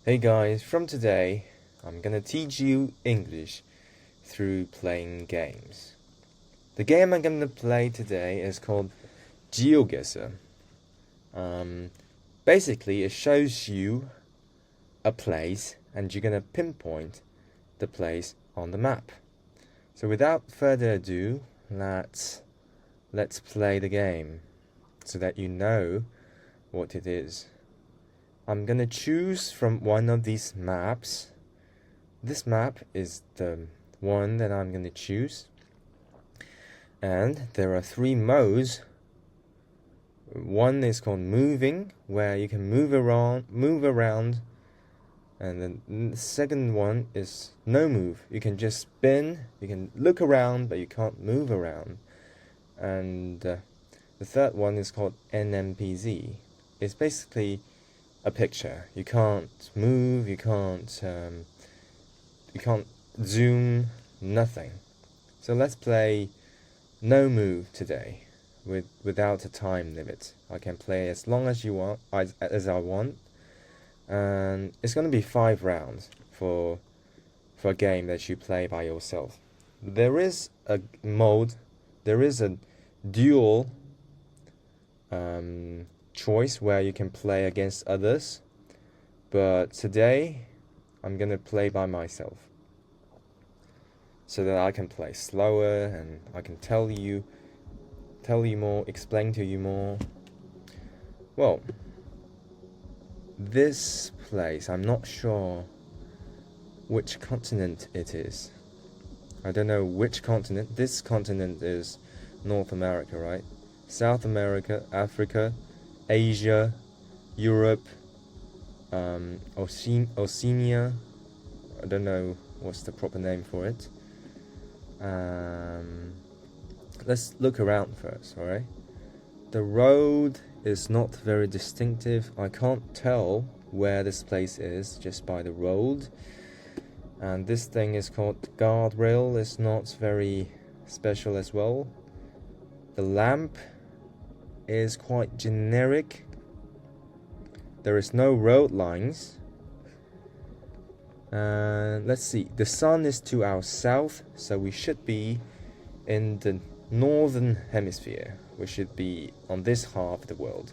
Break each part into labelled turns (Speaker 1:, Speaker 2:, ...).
Speaker 1: Hey guys, from today, I'm gonna teach you English through playing games. The game I'm gonna play today is called Geoguessr. Basically, it shows you a place and you're gonna pinpoint the place on the map. So without further ado, let's play the game so that you know what it is. I'm gonna choose from one of these maps. This map is the one that I'm gonna choose. And there are three modes. One is called moving, where you can move around. And then the second one is no move. You can just spin, you can look around, but you can't move around. And the third one is called NMPZ. It's basically a picture. You can't move, you can't zoom, nothing. So let's play no move today without a time limit. I can play as long as you want, as I want. And it's going to be 5 rounds for a game that you play by yourself. There is a mode, there is a dual choice where you can play against others, but today I'm gonna play by myself so that I can play slower and I can tell you more, explain to you more. Well, this place, I'm not sure which continent it is. I don't know which continent. This continent is North America, right? South America, Africa, Asia, Europe, Oceania. I don't know what's the proper name for it. Let's look around first, alright? The road is not very distinctive. I can't tell where this place is just by the road. And this thing is called guardrail. It's not very special as well. The lamp is quite generic. There is no road lines. Let's see. The sun is to our south, so we should be in the northern hemisphere. We should be on this half of the world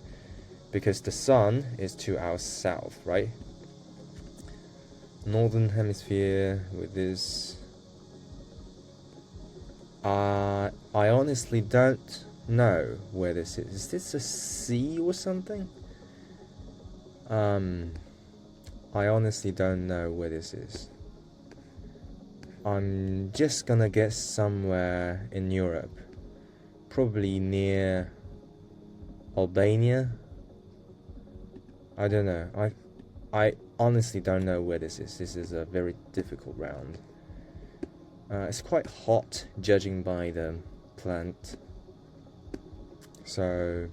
Speaker 1: because the sun is to our south, right? Northern hemisphere with this. I honestly don't know where this is. Is this a sea or something? I honestly don't know where this is. I'm just gonna guess somewhere in Europe, probably near Albania. I don't know. I honestly don't know where this is. This is a very difficult round. It's quite hot, judging by the plant. So,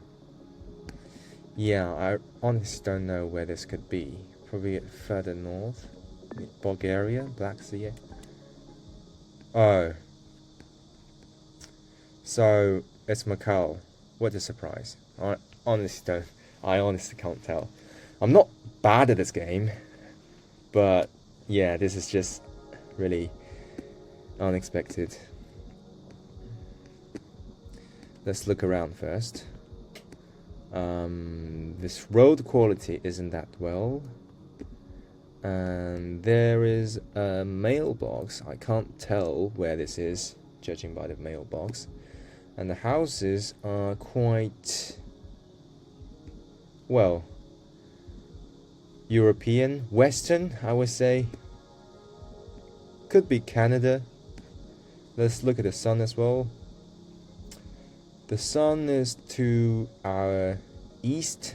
Speaker 1: yeah, I honestly don't know where this could be. Probably further north. Bulgaria, Black Sea. Oh. So, it's Macau. What a surprise. I honestly can't tell. I'm not bad at this game, but yeah, this is just really unexpected. Let's look around first. This road quality isn't that well. And there is a mailbox. I can't tell where this is, judging by the mailbox. And the houses are quite, well, European, Western, I would say. Could be Canada. Let's look at the sun as well. The sun is to our east,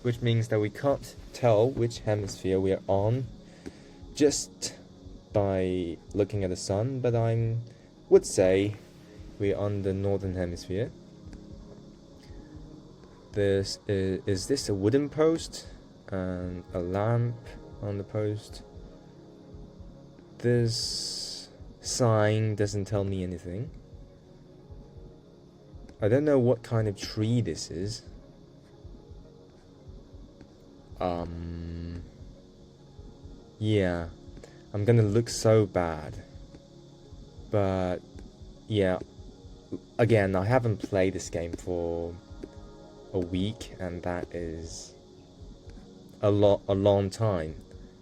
Speaker 1: which means that we can't tell which hemisphere we are on just by looking at the sun, but I would say we're on the northern hemisphere. Is this a wooden post and a lamp on the post? This sign doesn't tell me anything. I don't know what kind of tree this is. Yeah, I'm gonna look so bad. But yeah, again, I haven't played this game for a week, and that is a long time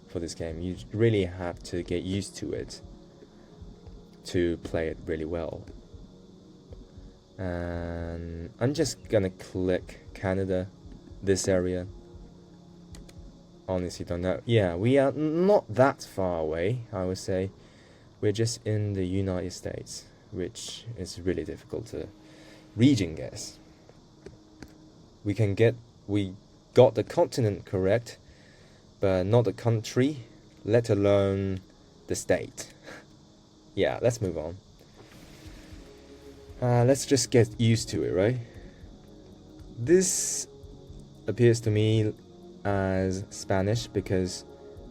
Speaker 1: for this game. You really have to get used to it to play it really well. And I'm just gonna click Canada, this area. Honestly don't know. Yeah, we are not that far away, I would say. We're just in the United States, which is really difficult to region guess. We got the continent correct, but not the country, let alone the state. Yeah, let's move on. Let's just get used to it, right? This appears to me as Spanish because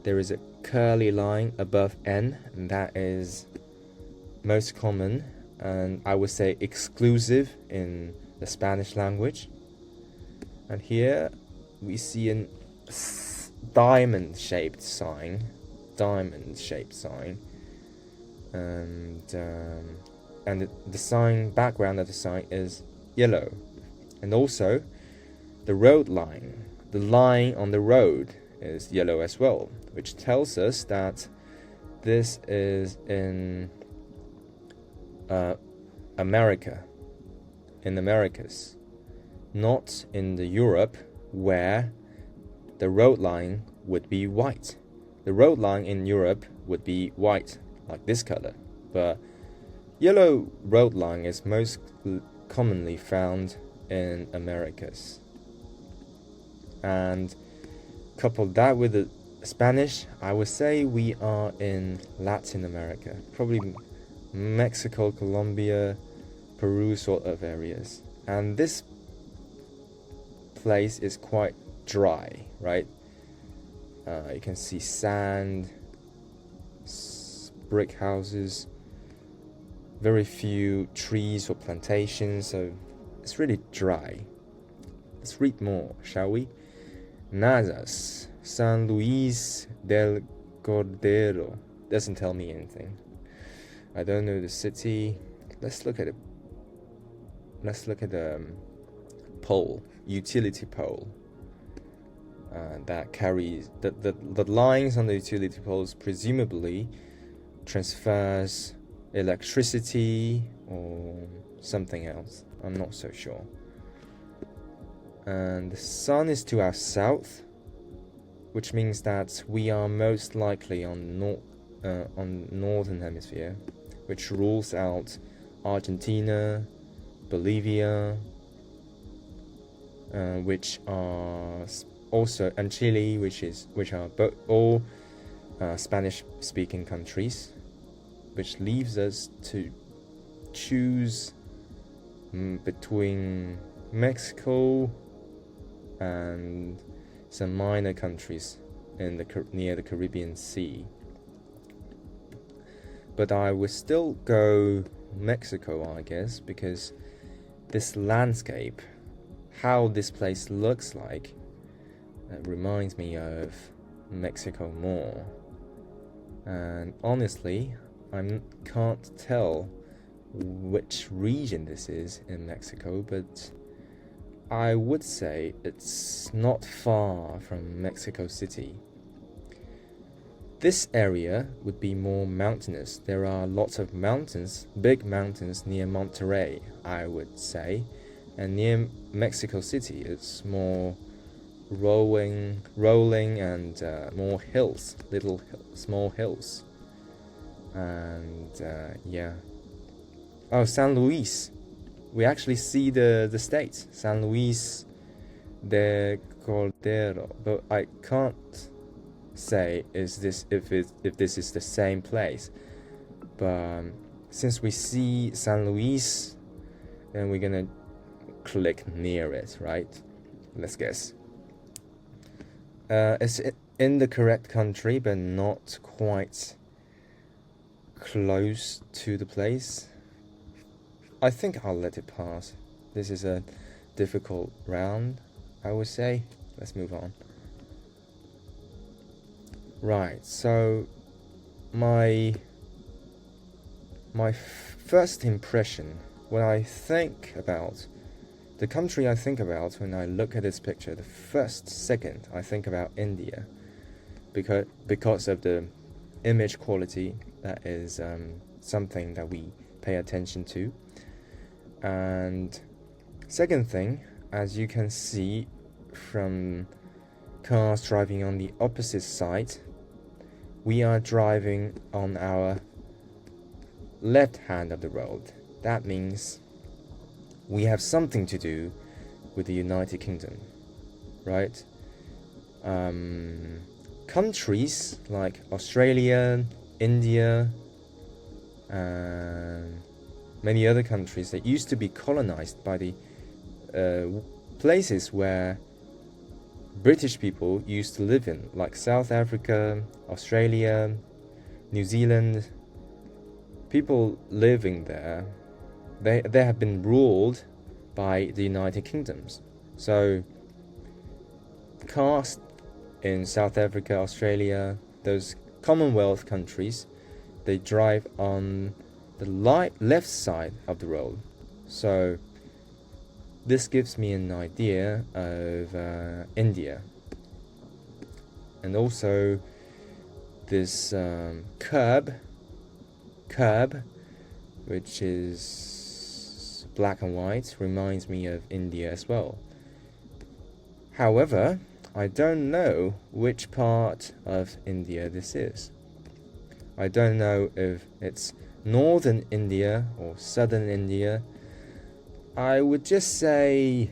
Speaker 1: there is a curly line above N, and that is most common and I would say exclusive in the Spanish language. And here we see a diamond-shaped sign, and the sign background of the sign is yellow, and also the road line, the line on the road is yellow as well, which tells us that this is in America, in Americas, not in the Europe where the road line would be white. The road line in Europe would be white, like this color, but yellow road line is most commonly found in Americas. And couple that with the Spanish, I would say we are in Latin America, probably Mexico, Colombia, Peru sort of areas. And this place is quite dry, right? You can see sand, brick houses, very few trees or plantations, so it's really dry. Let's read more, shall we? Nazas, San Luis del Cordero. Doesn't tell me anything. I don't know the city. Let's look at the pole, utility pole. That carries the lines on the utility poles presumably transfers electricity or something else. I'm not so sure. And the sun is to our south, which means that we are most likely on northern hemisphere, which rules out Argentina, Bolivia, which are also, and Chile, which are all Spanish-speaking countries, which leaves us to choose between Mexico and some minor countries in near the Caribbean Sea. But I would still go Mexico, I guess, because this landscape, how this place looks like, reminds me of Mexico more. And honestly, I can't tell which region this is in Mexico, but I would say it's not far from Mexico City. This area would be more mountainous. There are lots of mountains, big mountains near Monterrey, I would say. And near Mexico City, it's more rolling and more hills, small hills. And yeah. Oh, San Luis. We actually see the state, San Luis de Cordero, but I can't say if this is the same place. But since we see San Luis, then we're gonna click near it, right? Let's guess. It's in the correct country, but not quite close to the place. I think I'll let it pass. This is a difficult round, I would say. Let's move on. Right, so my first impression, when I think about the country I think about when I look at this picture, the first second I think about India, because of the image quality. That is something that we pay attention to. And second thing, as you can see from cars driving on the opposite side, we are driving on our left hand of the road. That means we have something to do with the United Kingdom, right? Countries like Australia, India, and many other countries that used to be colonized by the places where British people used to live in, like South Africa, Australia, New Zealand. People living there, they have been ruled by the United Kingdoms. So cars in South Africa, Australia, those Commonwealth countries, they drive on the left side of the road. So this gives me an idea of India. And also this curb, which is black and white, reminds me of India as well. However, I don't know which part of India this is. I don't know if it's northern India or southern India. I honestly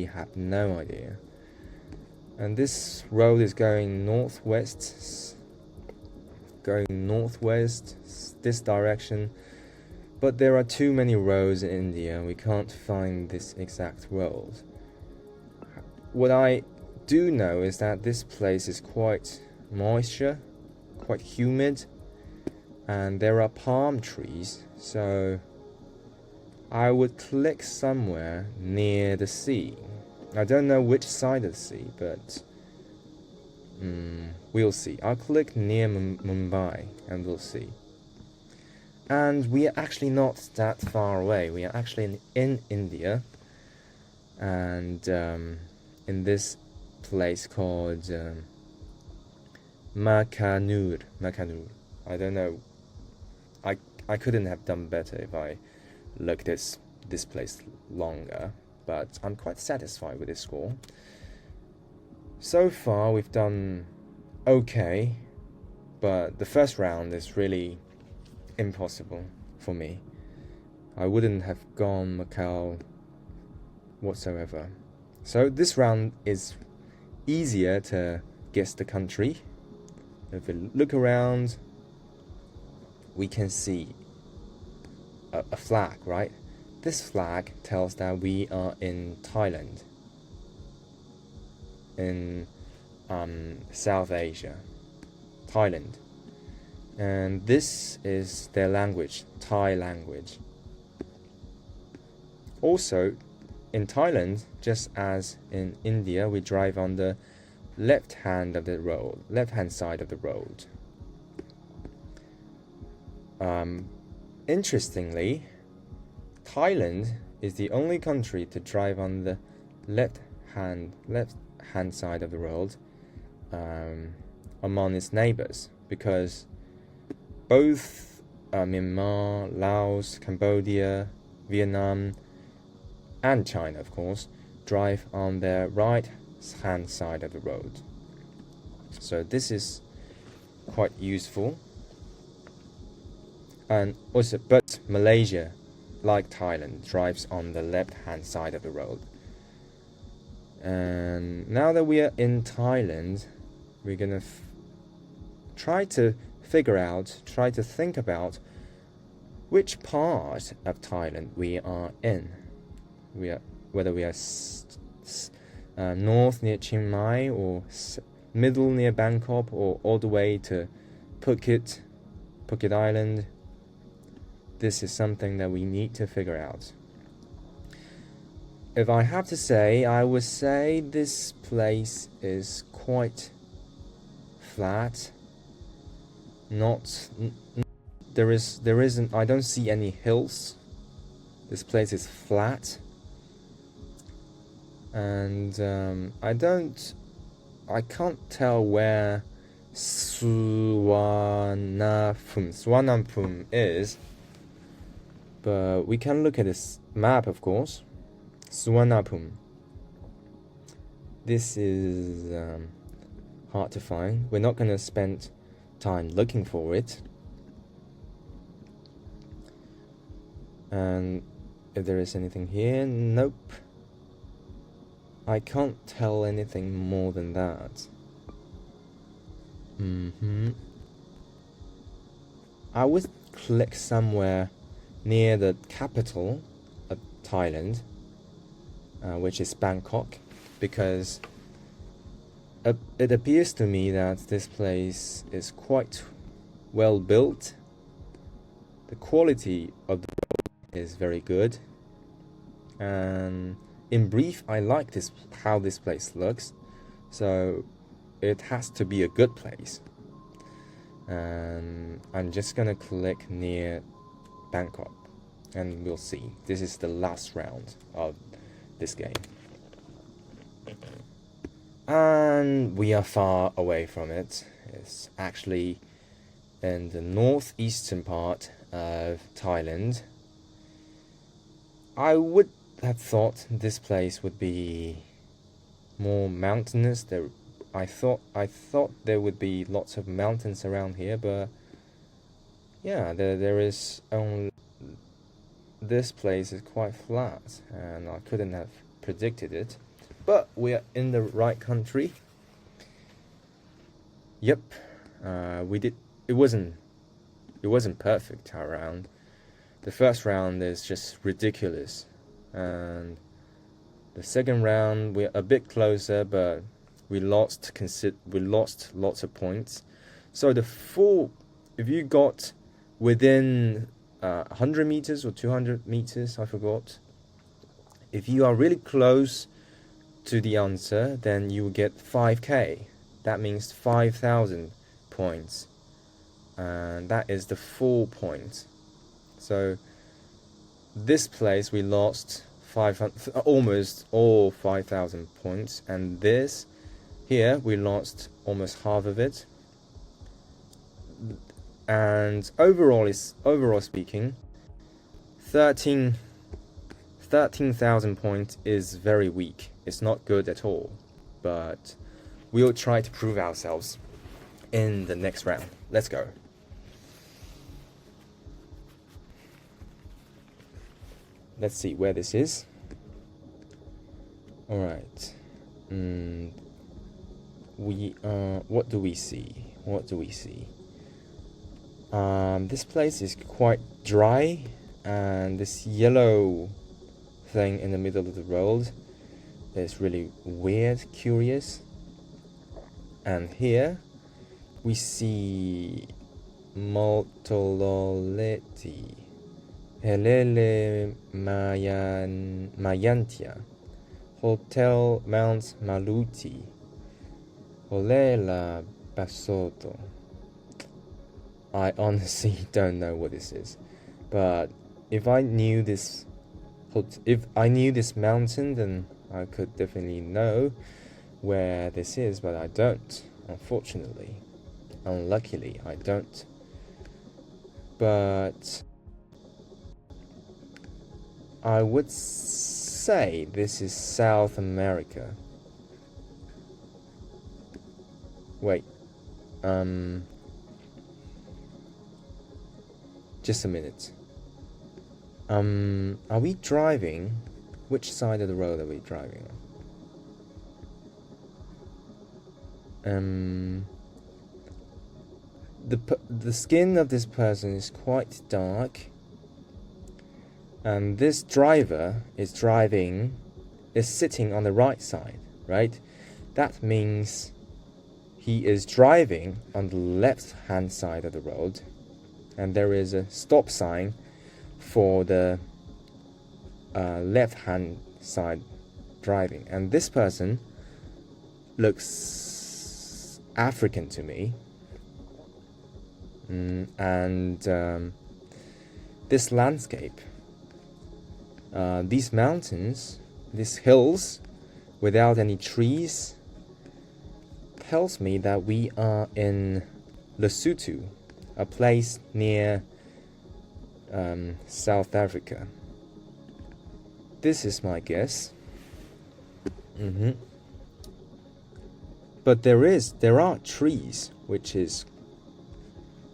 Speaker 1: have no idea. And this road is going northwest, this direction. But there are too many roads in India, we can't find this exact road. What I do know is that this place is quite moisture, quite humid, and there are palm trees, so I would click somewhere near the sea. I don't know which side of the sea, but we'll see. I'll click near Mumbai and we'll see. And we are actually not that far away. We are actually in India, and in this place called Makanur. I don't know. I couldn't have done better if I looked at this place longer, but I'm quite satisfied with this score. So far we've done okay, but the first round is really impossible for me. I wouldn't have gone Macau whatsoever. So this round is easier to guess the country. If we look around, we can see a flag, right? This flag tells that we are in Thailand, in South Asia, Thailand. And this is their language, Thai language. Also, in Thailand, just as in India, we drive on the left hand side of the road. Interestingly, Thailand is the only country to drive on the left hand side of the road among its neighbors, because both Myanmar, Laos, Cambodia, Vietnam, and China, of course, drive on their right-hand side of the road. So this is quite useful. And also, but Malaysia, like Thailand, drives on the left-hand side of the road. And now that we are in Thailand, we're gonna try to think about which part of Thailand we are in. Whether we are north near Chiang Mai, or middle near Bangkok, or all the way to Phuket Island. This is something that we need to figure out. if I have to say, I would say this place is quite flat. There isn't. I don't see any hills. This place is flat, and I can't tell where Suvarnabhumi is, but we can look at this map, of course. Suvarnabhumi. This is hard to find. We're not going to spend time looking for it. And if there is anything here, nope. I can't tell anything more than that. I would click somewhere near the capital of Thailand, which is Bangkok, because it appears to me that this place is quite well built. The quality of the road is very good, and in brief, I like how this place looks, so it has to be a good place. And I'm just gonna click near Bangkok, and we'll see. This is the last round of this game, and we are far away from it. It's actually in the northeastern part of Thailand. I would have thought this place would be more mountainous. I thought there would be lots of mountains around here, but yeah, there is only. This place is quite flat, and I couldn't have predicted it. But we are in the right country. Yep, we did. It wasn't perfect, our round. The first round is just ridiculous, and the second round we're a bit closer, but we lost lots of points. So if you got within 100 meters or 200 meters, I forgot. If you are really close to the answer, then you will get 5k. That means 5,000 points, and that is the full point. So this place we lost almost all 5,000 points, and this here we lost almost half of it. And overall speaking, 13,000 points is very weak. It's not good at all, but we'll try to prove ourselves in the next round. Let's go. Let's see where this is. All right. What do we see? This place is quite dry, and this yellow thing in the middle of the road is really weird, curious. And here we see Moltololeti, Helele Mayantia, Hotel Mount Maluti, Olela Basoto. I honestly don't know what this is, but if I knew this mountain, then I could definitely know where this is, but I don't, unfortunately. Unluckily, I don't. But I would say this is South America. Wait, just a minute. Are we driving? Which side of the road are we driving on? The skin of this person is quite dark, and this driver is sitting on the right side, right? That means he is driving on the left-hand side of the road, and there is a stop sign for the left-hand side driving, and this person looks African to me. This landscape, these mountains, these hills without any trees, tells me that we are in Lesotho, a place near South Africa. This is my guess. But there are trees, which is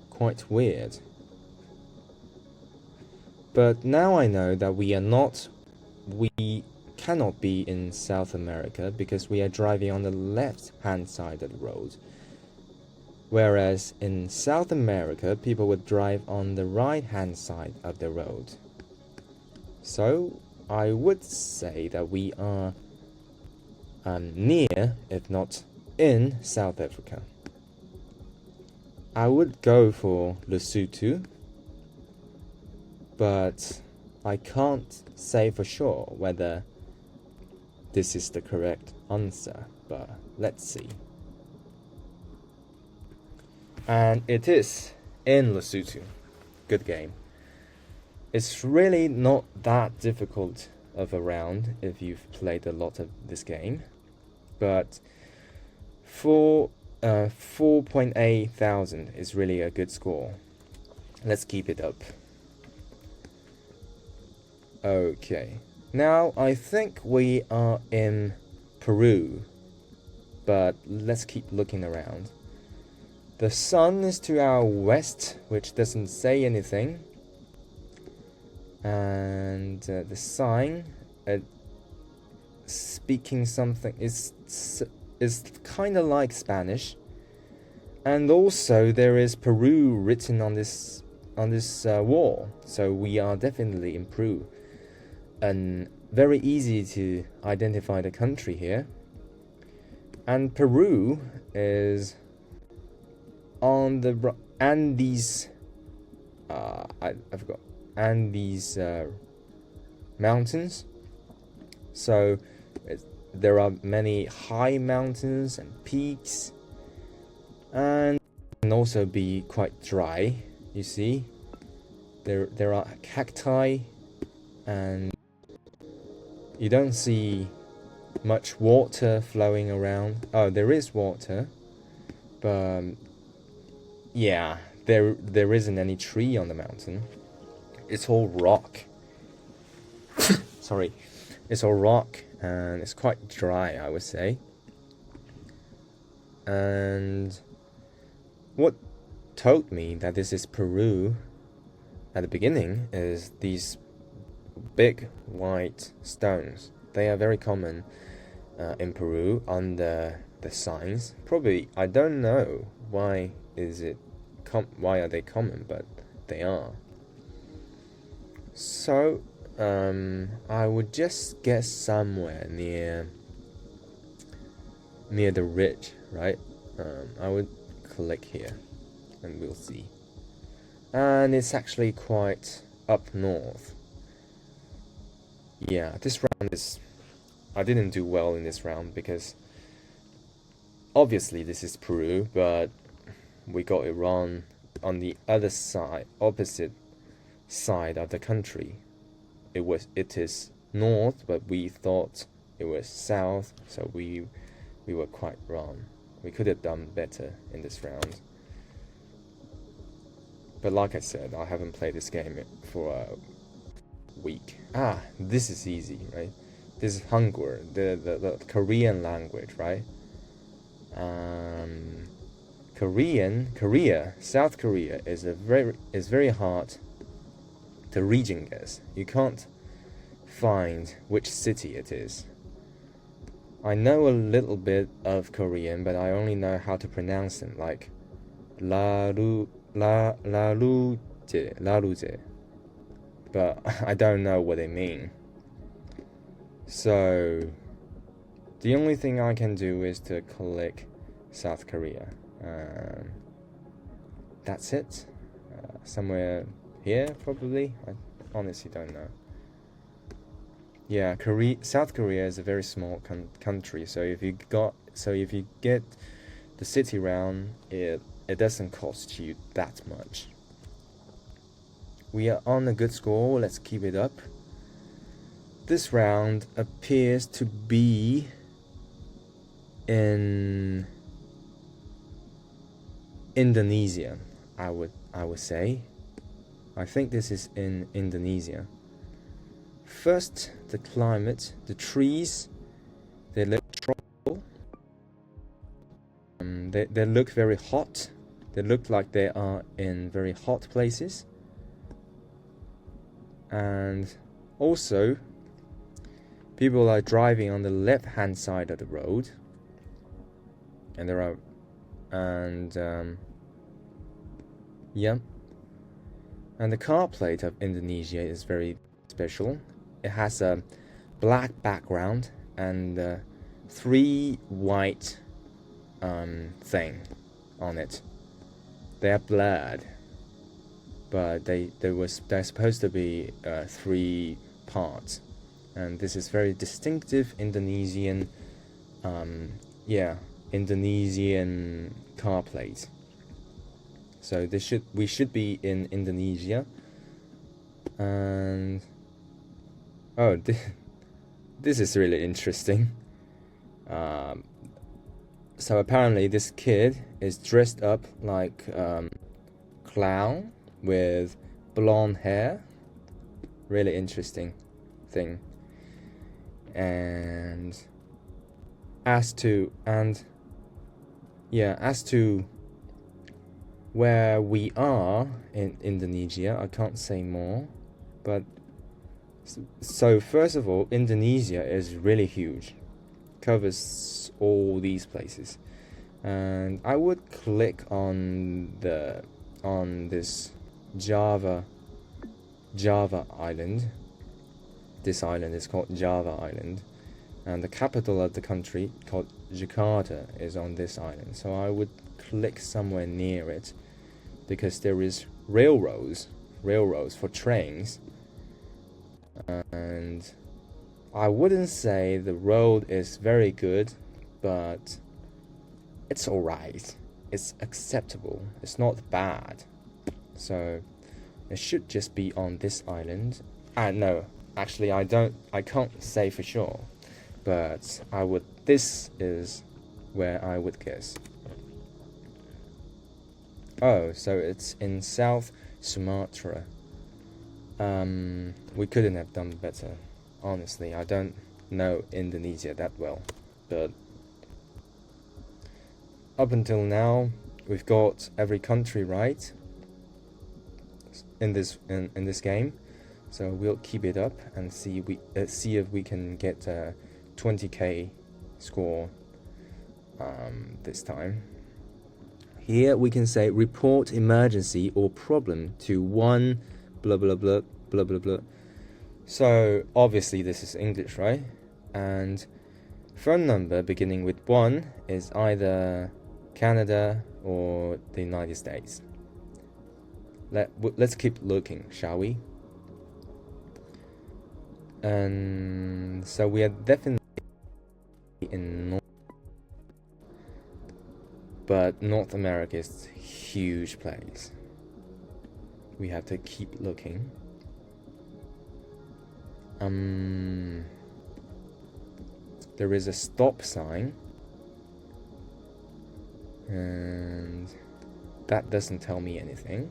Speaker 1: quite weird. But now I know that we cannot be in South America because we are driving on the left-hand side of the road. Whereas in South America, people would drive on the right-hand side of the road. So I would say that we are near, if not in, South Africa. I would go for Lesotho, but I can't say for sure whether this is the correct answer, but let's see. And it is in Lesotho. Good game. It's really not that difficult of a round if you've played a lot of this game, but for 4.8 thousand is really a good score. Let's keep it up. Okay, now I think we are in Peru, but let's keep looking around. The sun is to our west, which doesn't say anything. And the sign speaking something is kind of like Spanish. And also there is Peru written on this wall, so we are definitely in Peru. And very easy to identify the country here. And Peru is on the Andes. I forgot. Andes mountains. So there are many high mountains and peaks, and can also be quite dry. You see, there are cacti, and you don't see much water flowing around. Oh, there is water, but yeah, there isn't any tree on the mountain. It's all rock. Sorry, it's all rock, and it's quite dry, I would say. And what told me that this is Peru at the beginning is these big white stones. They are very common in Peru on the signs. Probably, I don't know why why are they common, but they are. So I would just guess somewhere near the ridge, right? I would click here and we'll see. And it's actually quite up north. Yeah, this round I didn't do well in this round because obviously this is Peru, but we got it wrong on the other side, opposite side of the country. It is north, but we thought it was south, so we were quite wrong. We could have done better in this round. But like I said, I haven't played this game for a week. This is easy, right? This is Hangul, the Korean language, right? South Korea is very hard to region guess. You can't find which city it is. I know a little bit of Korean, but I only know how to pronounce them, like Laruje. But I don't know what they mean. So the only thing I can do is to click South Korea. That's it. Somewhere here, probably. I honestly don't know. Yeah, South Korea is a very small country, so if you get the city round, it doesn't cost you that much. We are on a good score. Let's keep it up. This round appears to be in Indonesia. I would say. I think this is in Indonesia. First, the climate, the trees, they look tropical. They look very hot. They look like they are in very hot places. And also, people are driving on the left-hand side of the road. And yeah. And the car plate of Indonesia is very special. It has a black background and 3 white thing on it. They are blurred, but they're supposed to be 3 parts, and this is very distinctive Indonesian Indonesian car plate. So we should be in Indonesia. And oh, this is really interesting. So apparently this kid is dressed up like clown with blonde hair. Really interesting thing. And as to where we are in Indonesia, I can't say more. But so first of all, Indonesia is really huge, covers all these places, and I would click on this Java island. This island is called Java Island, and the capital of the country, called Jakarta, is on this island. So I would click somewhere near it, because there is railroads for trains. And I wouldn't say the road is very good, but it's alright. It's acceptable. It's not bad. So it should just be on this island. No, actually I can't say for sure, but this is where I would guess. Oh, so it's in South Sumatra. We couldn't have done better. Honestly, I don't know Indonesia that well, but up until now, we've got every country right in this game. So we'll keep it up and see if we can get a 20k score this time. Here we can say report emergency or problem to 1 blah blah blah blah blah blah. So obviously this is English, right? And phone number beginning with 1 is either Canada or the United States. Let's keep looking, shall we? And so we are definitely in but North America is a huge place. We have to keep looking. There is a stop sign, and that doesn't tell me anything.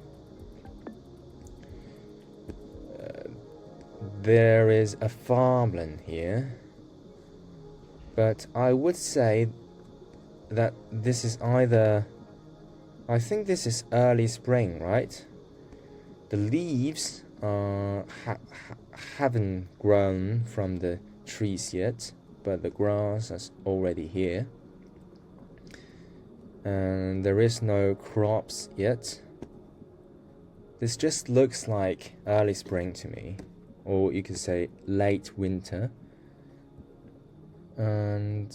Speaker 1: There is a farmland here, but I would say that this is either, I think this is early spring, right? The leaves haven't grown from the trees yet, but the grass is already here, and there is no crops yet. This just looks like early spring to me, or you could say late winter. And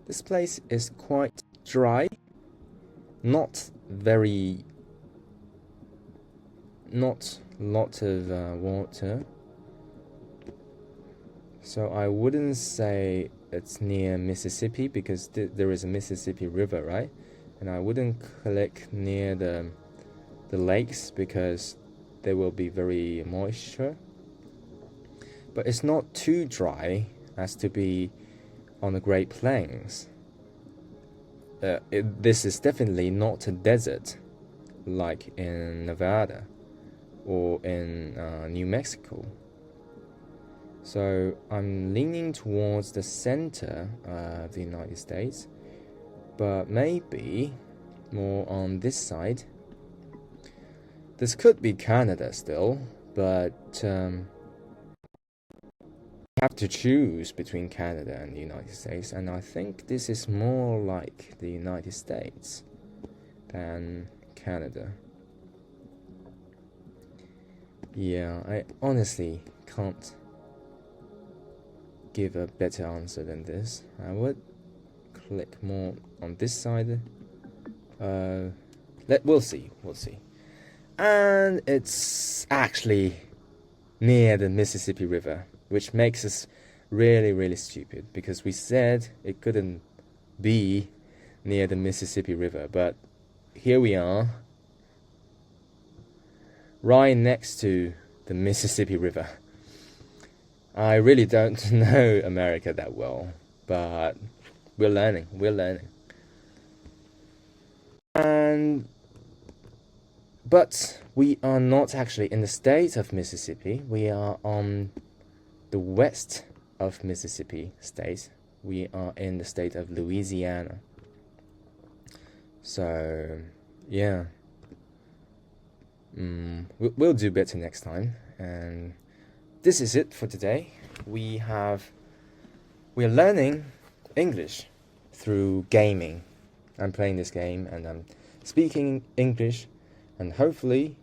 Speaker 1: this place is quite dry, not lot of water, So I wouldn't say it's near Mississippi because there is a Mississippi River, right? And I wouldn't click near the lakes because they will be very moisture. But it's not too dry as to be on the Great Plains. This is definitely not a desert like in Nevada or in New Mexico. So I'm leaning towards the center of the United States, but maybe more on this side. This could be Canada still, but you have to choose between Canada and the United States, and I think this is more like the United States than Canada. Yeah, I honestly can't give a better answer than this. I would click more on this side. We'll see. And it's actually near the Mississippi River, which makes us really stupid because we said it couldn't be near the Mississippi River, but here we are, right next to the Mississippi River. I really don't know America that well, but we're learning. But we are not actually in the state of Mississippi. We are on the west of Mississippi state. We are in the state of Louisiana. So, yeah. We'll do better next time. And this is it for today. We're learning English through gaming. I'm playing this game and I'm speaking English, and hopefully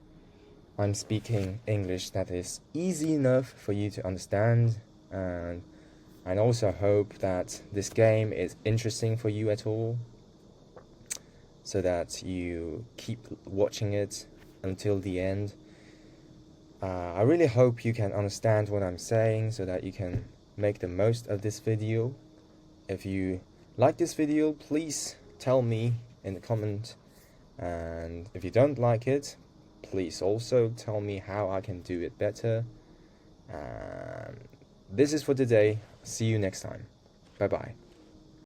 Speaker 1: I'm speaking English that is easy enough for you to understand, and I also hope that this game is interesting for you at all, so that you keep watching it until the end. I really hope you can understand what I'm saying so that you can make the most of this video. If you like this video, please tell me in the comment, and if you don't like it, please also tell me how I can do it better. This is for today. See you next time. Bye bye.